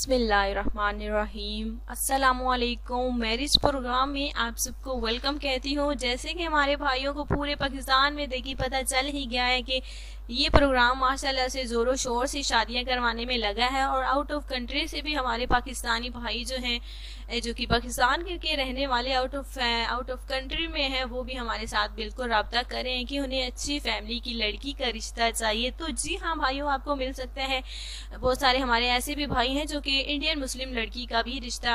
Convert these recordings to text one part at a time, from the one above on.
बिस्मिल्लाहिर्रहमानिर्रहीम। अस्सलामुअलैकुम। Marriage programme में आप सबको वेलकम कहती हूँ। जैसे कि हमारे भाइयों को पूरे पाकिस्तान में देखिए पता चल ही गया है कि ये प्रोग्राम माशाल्लाह से ज़ोरों शोर से शादियां करवाने में लगा है और आउट ऑफ कंट्री से भी हमारे पाकिस्तानी भाई जो हैं जो कि पाकिस्तान के रहने वाले आउट ऑफ कंट्री में हैं वो भी हमारे साथ बिल्कुल रब्ता करें कि उन्हें अच्छी फैमिली की लड़की का रिश्ता चाहिए। तो जी हाँ भाइयों, आपको मिल सकता है। बहुत सारे हमारे ऐसे भी भाई हैं जो कि इंडियन मुस्लिम लड़की का भी रिश्ता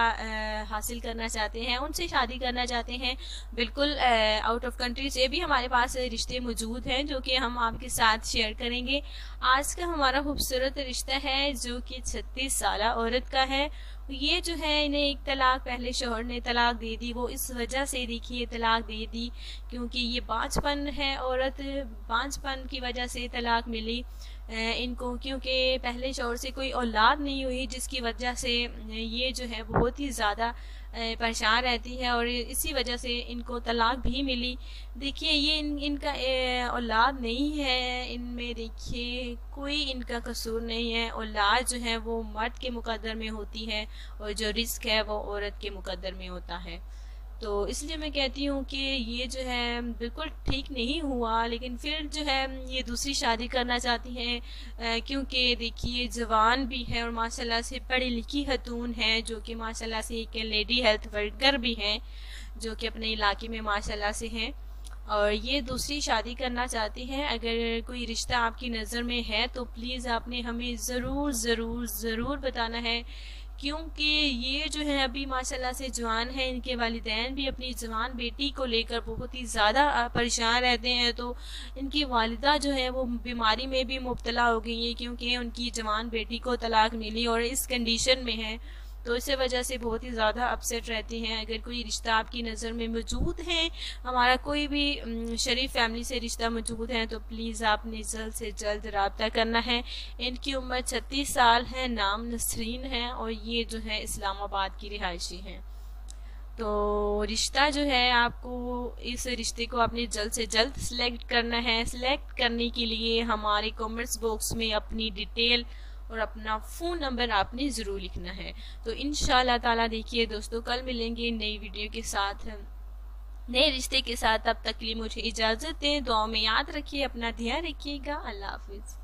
हासिल करना चाहते हैं, उनसे शादी करना चाहते हैं। बिल्कुल आउट ऑफ कंट्री से भी हमारे पास रिश्ते मौजूद हैं जो कि हम आपके साथ शेयर करेंगे। आज का हमारा खूबसूरत रिश्ता है जो कि 36 साल औरत का है। ये जो है इन्हें एक तलाक पहले शोहर ने तलाक दे दी। वो इस वजह से देखिए तलाक दे दी क्योंकि ये बांझपन है, औरत बांझपन की वजह से तलाक मिली इनको, क्योंकि पहले शोहर से कोई औलाद नहीं हुई जिसकी वजह से ये जो है बहुत ही ज़्यादा परेशान रहती है और इसी वजह से इनको तलाक भी मिली। देखिए ये इनका औलाद नहीं है, इनमें देखिए कोई इनका कसूर नहीं है। औलाद जो है वो मर्द के मुकद्दर में होती है और जो रिस्क है वो औरत के मुकद्दर में होता है। तो इसलिए मैं कहती हूँ कि ये जो है बिल्कुल ठीक नहीं हुआ। लेकिन फिर जो है ये दूसरी शादी करना चाहती हैं क्योंकि देखिए जवान भी है और माशाल्लाह से पढ़ी लिखी खतून है जो कि माशाल्लाह से एक लेडी हेल्थ वर्कर भी हैं जो कि अपने इलाके में माशाल्लाह से हैं और ये दूसरी शादी करना चाहती हैं। अगर कोई रिश्ता आपकी नज़र में है तो प्लीज़ आपने हमें ज़रूर ज़रूर ज़रूर बताना है, क्योंकि ये जो है अभी माशाल्लाह से जवान है। इनके वालिदैन भी अपनी जवान बेटी को लेकर बहुत ही ज़्यादा परेशान रहते हैं। तो इनकी वालिदा जो है वो बीमारी में भी मुब्तला हो गई है क्योंकि उनकी जवान बेटी को तलाक मिली और इस कंडीशन में है, तो इस वजह से बहुत ही ज़्यादा अपसेट रहती हैं। अगर कोई रिश्ता आपकी नज़र में मौजूद है, हमारा कोई भी शरीफ फैमिली से रिश्ता मौजूद है, तो प्लीज़ आपने जल्द से जल्द रब्ता करना है। इनकी उम्र 36 साल है, नाम नसरीन है और ये जो है इस्लामाबाद की रिहायशी हैं। तो रिश्ता जो है आपको, इस रिश्ते को आपने जल्द से जल्द सिलेक्ट करना है। सिलेक्ट करने के लिए हमारे कमेंट्स बॉक्स में अपनी डिटेल और अपना फ़ोन नंबर आपने ज़रूर लिखना है। तो इंशाल्लाह ताला देखिए दोस्तों, कल मिलेंगे नई वीडियो के साथ, नए रिश्ते के साथ। तब तक के लिए मुझे इजाज़त दें। दुआ में याद रखिए, अपना ध्यान रखिएगा। अल्लाह हाफिज़।